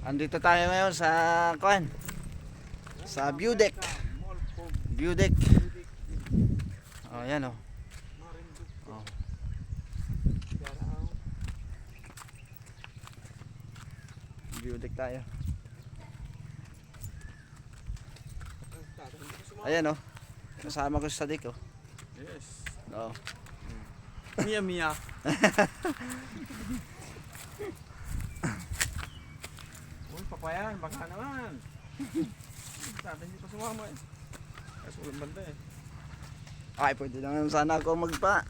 Andito tayo ngayon sa kuan, sa view deck. View deck. Oh, yan oh. Oh. View deck tayo. Ayan oh. Kasama ko sa deck oh. Yes. Oh. Mia Mia. Uy, papayan, baka naman. Sabi hindi pa sumama eh. Kasi walang banda eh. Ay, pwede naman sana ako magpa.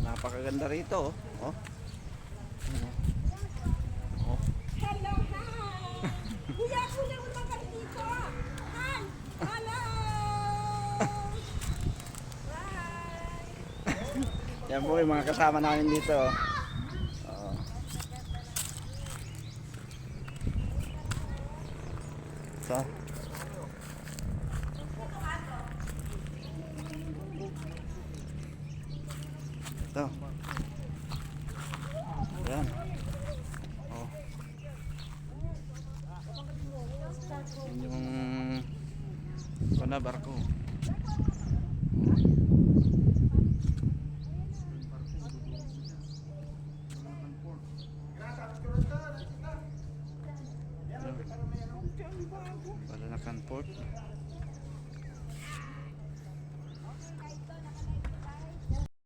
Napakaganda rito oh. Oh. Oh. Hello, hi! Kuya, kuya, unang ka dito! Hi! Hello! Bye! Yan po yung mga kasama namin dito. Oo. So. Ito. Yan. Oh. Yan yung barko. Balanakan Port.